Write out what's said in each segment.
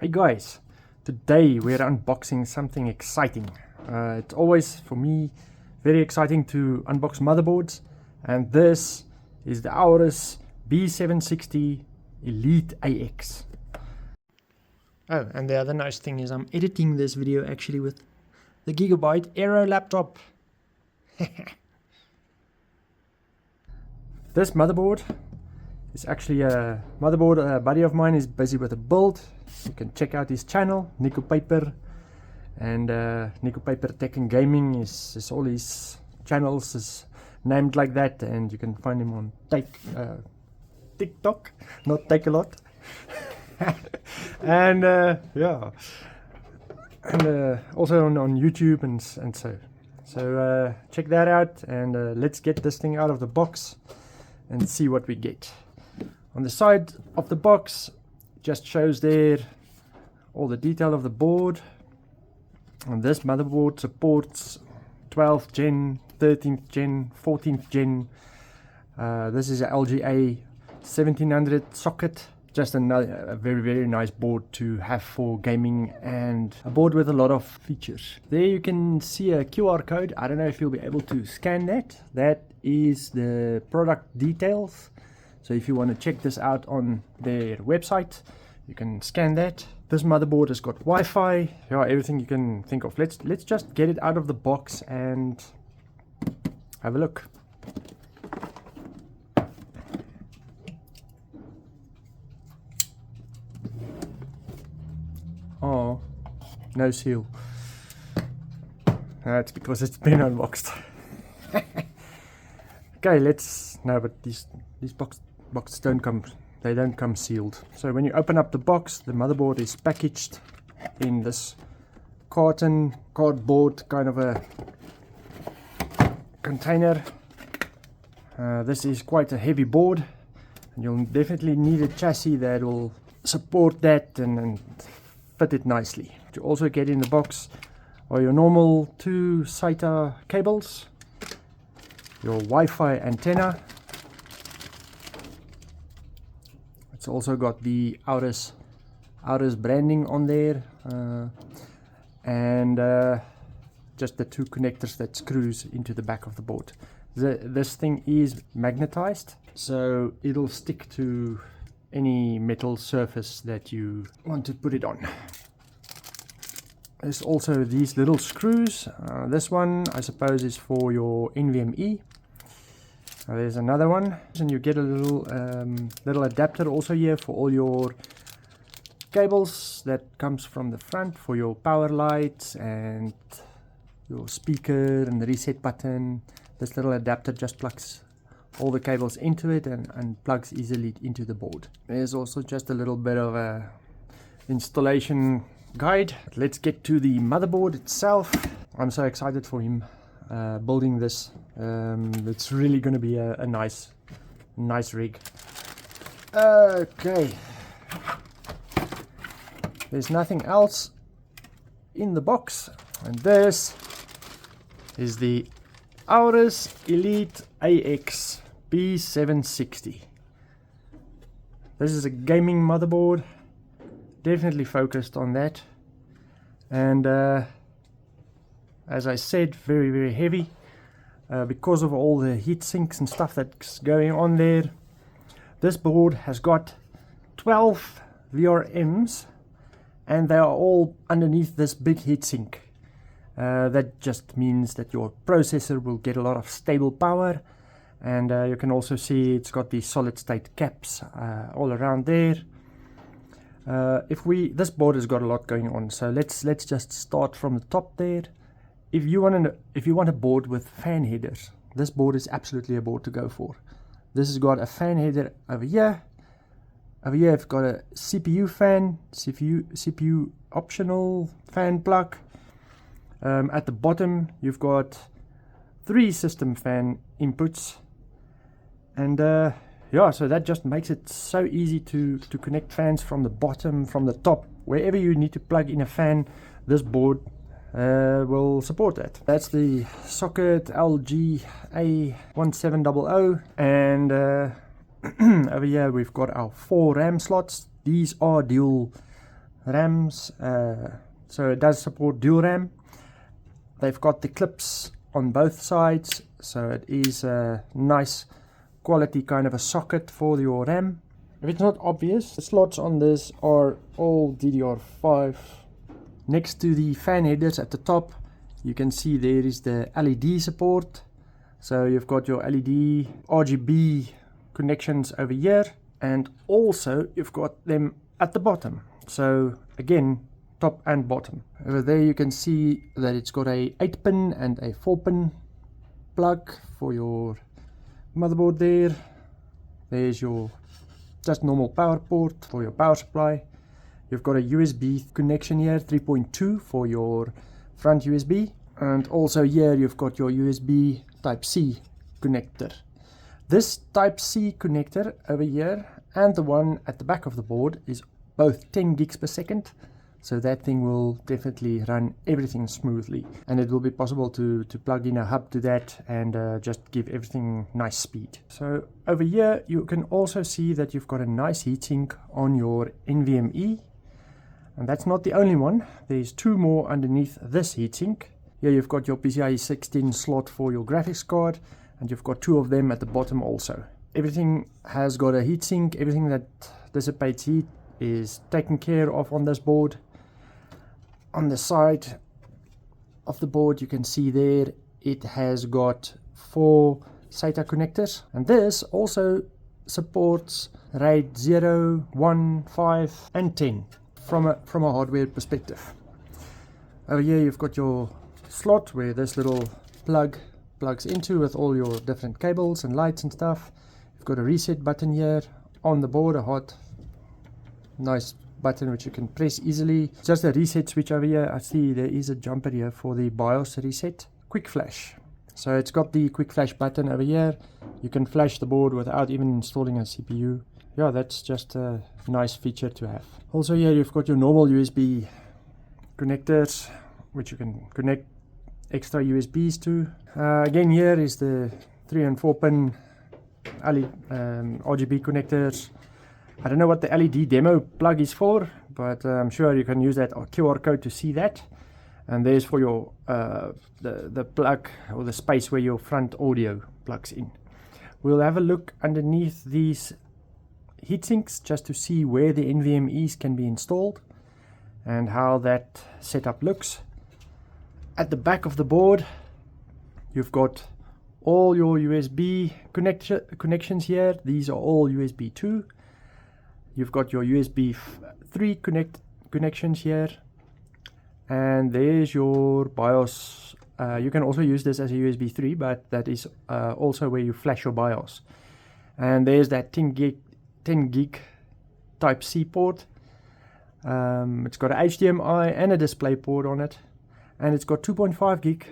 Hey guys, today we're unboxing something exciting. It's always for me very exciting to unbox motherboards, and this is the Aorus B760 Elite AX. Oh, and the other nice thing is I'm editing this video actually with the Gigabyte Aero laptop. This motherboard is actually a motherboard. A buddy of mine is busy with a build. You can check out his channel, Nico Peyper, and Nico Peyper Tech and Gaming is all his channels is named like that, and you can find him on TikTok, not Take a Lot, and yeah, and also on YouTube and so check that out, and let's get this thing out of the box and see what we get. On the side of the box just shows there all the detail of the board, and this motherboard supports 12th gen, 13th gen, 14th gen. This is a LGA 1700 socket, just a very nice board to have for gaming, and a board with a lot of features. There you can see a QR code. I don't know if you'll be able to scan that. That is the product details. So if you want to check this out on their website, you can scan that. This motherboard has got Wi-Fi, yeah, everything you can think of. Let's just get it out of the box and have a look. Oh, no seal. That's because it's been unboxed. Okay, no, but these boxes don't come sealed. So when you open up the box, the motherboard is packaged in this cardboard kind of a container. This is quite a heavy board, and you'll definitely need a chassis that will support that and fit it nicely. What you also get in the box are your normal 2 SATA cables, your Wi-Fi antenna. It's also got the Aorus branding on there, and just the 2 connectors that screws into the back of the board. This thing is magnetized, so it'll stick to any metal surface that you want to put it on. There's also these little screws. This one I suppose is for your NVMe. There's another one, and you get a little adapter also here for all your cables that comes from the front for your power lights and your speaker and the reset button. This little adapter just plugs all the cables into it and plugs easily into the board. There's also just a little bit of a installation guide. Let's get to the motherboard itself. I'm so excited for him building this. It's really going to be a nice rig. Okay, there's nothing else in the box, and this is the Aorus Elite AX B760. This is a gaming motherboard, definitely focused on that, and as I said, very heavy. Because of all the heat sinks and stuff that's going on there. This board has got 12 VRMs, and they are all underneath this big heatsink. That just means that your processor will get a lot of stable power, and you can also see it's got these solid state caps all around there. This board has got a lot going on, so let's just start from the top there. If you want a board with fan headers, this board is absolutely a board to go for. This has got a fan header over here. Over here, I've got a CPU fan, CPU optional fan plug. At the bottom, you've got 3 system fan inputs, and yeah, so that just makes it so easy to connect fans from the bottom, from the top, wherever you need to plug in a fan. This board will support that. That's the socket LGA1700, and over here we've got our 4 RAM slots. These are dual RAMs, so it does support dual RAM. They've got the clips on both sides, so it is a nice quality kind of a socket for your RAM. If it's not obvious, the slots on this are all DDR5. Next to the fan headers at the top, you can see there is the LED support. So you've got your LED RGB connections over here, and also you've got them at the bottom. So again, top and bottom. Over there you can see that it's got a 8-pin and a 4-pin plug for your motherboard there. There's your just normal power port for your power supply. You've got a USB connection here, 3.2 for your front USB, and also here you've got your USB Type-C connector. This Type-C connector over here and the one at the back of the board is both 10 gigs per second, so that thing will definitely run everything smoothly, and it will be possible to plug in a hub to that and just give everything nice speed. So over here you can also see that you've got a nice heatsink on your NVMe, and that's not the only one. There's two more underneath this heatsink. Here you've got your PCIe 16 slot for your graphics card, and you've got two of them at the bottom also. Everything has got a heatsink. Everything that dissipates heat is taken care of on this board. On the side of the board you can see there it has got 4 SATA connectors, and this also supports RAID 0, 1, 5 and 10 from a hardware perspective. Over here you've got your slot where this little plug plugs into with all your different cables and lights and stuff. You've got a reset button here on the board, a hot nice button which you can press easily. Just a reset switch over here. I see there is a jumper here for the BIOS reset. Quick flash. So it's got the quick flash button over here. You can flash the board without even installing a CPU. Yeah, that's just a nice feature to have. Also here you've got your normal USB connectors which you can connect extra USBs to. Again, here is the 3 and 4 pin RGB connectors. I don't know what the LED demo plug is for, but I'm sure you can use that QR code to see that. And there's for your the plug or the space where your front audio plugs in. We'll have a look underneath these heatsinks just to see where the NVMEs can be installed and how that setup looks. At the back of the board you've got all your USB connections here. These are all USB 2. You've got your USB 3 connections here, and there's your BIOS. You can also use this as a USB 3, but that is also where you flash your BIOS. And there's that 10 gig Type-C port. It's got a HDMI and a display port on it, and it's got 2.5 gig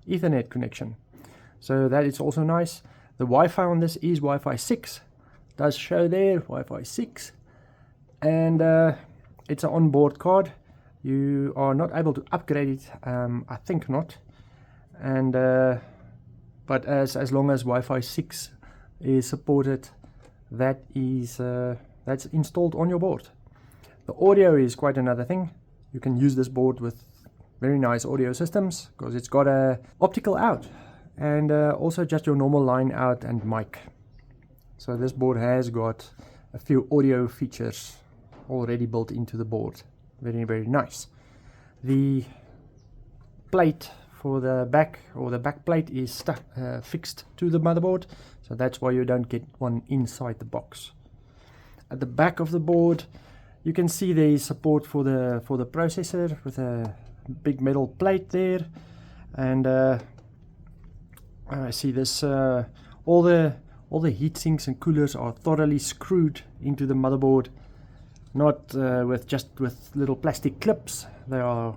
Ethernet connection, so that is also nice. The Wi-Fi on this is Wi-Fi 6. Does show there Wi-Fi 6, and it's an onboard card. You are not able to upgrade it, I think not, and but as long as Wi-Fi 6 is supported, that is that's installed on your board. The audio is quite another thing. You can use this board with very nice audio systems because it's got a optical out and also just your normal line out and mic. So this board has got a few audio features already built into the board. Very, very nice. The plate for the back, or the back plate, is stuck fixed to the motherboard, so that's why you don't get one inside the box. At the back of the board you can see there is support for the processor with a big metal plate there, and I see this all the heat sinks and coolers are thoroughly screwed into the motherboard, not with little plastic clips. They are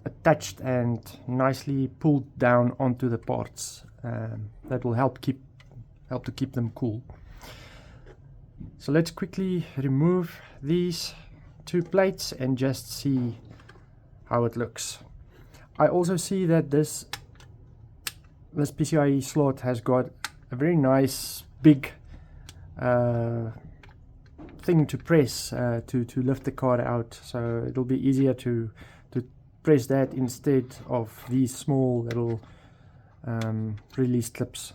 attached and nicely pulled down onto the parts. That will help to keep them cool. So let's quickly remove these two plates and just see how it looks. I also see that this PCIe slot has got a very nice big thing to press to lift the card out, so it'll be easier to press that instead of these small little release clips.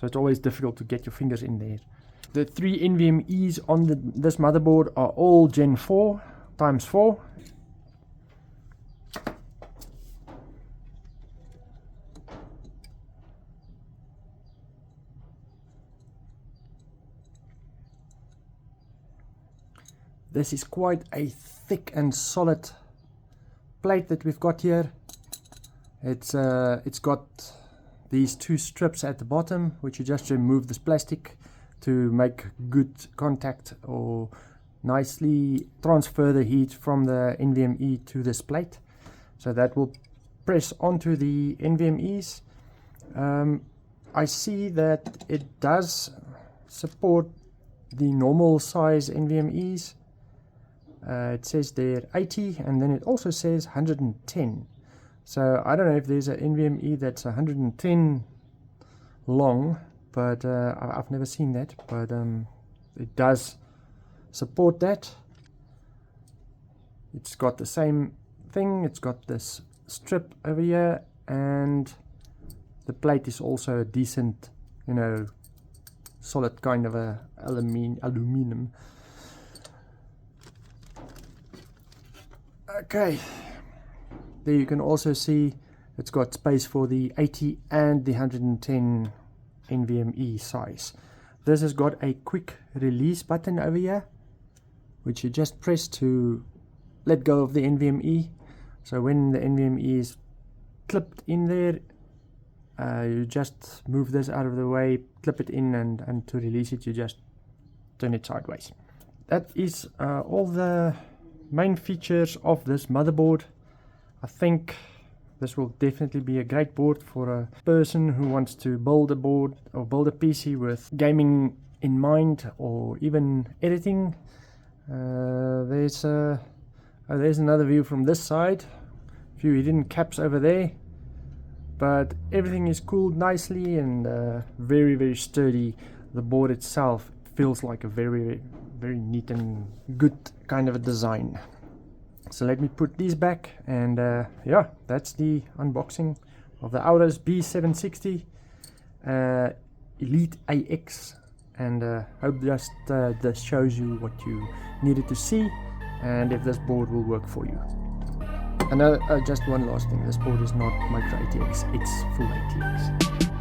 So it's always difficult to get your fingers in there. The 3 NVMEs on this motherboard are all Gen 4 times 4. This is quite a thick and solid plate that we've got here. It's got these 2 strips at the bottom, which you just remove this plastic to make good contact or nicely transfer the heat from the NVMe to this plate. So that will press onto the NVMEs. I see that it does support the normal size NVMEs. It says there 80, and then it also says 110. So I don't know if there's an NVMe that's 110 long, but I've never seen that, but it does support that. It's got the same thing, it's got this strip over here, and the plate is also a decent, you know, solid kind of a aluminum. Okay, there you can also see it's got space for the 80 and the 110 NVMe size. This has got a quick release button over here, which you just press to let go of the NVMe. So when the NVMe is clipped in there, you just move this out of the way, clip it in, and to release it you just turn it sideways. That is all the main features of this motherboard. I think this will definitely be a great board for a person who wants to build a board or build a PC with gaming in mind, or even editing. There's another view from this side, a few hidden caps over there, but everything is cooled nicely and very, very sturdy. The board itself feels like a very, very neat and good kind of a design. So let me put these back, and yeah, that's the unboxing of the Aorus B760 Elite AX, and hope just this shows you what you needed to see and if this board will work for you. And just one last thing, this board is not micro ATX, it's full ATX.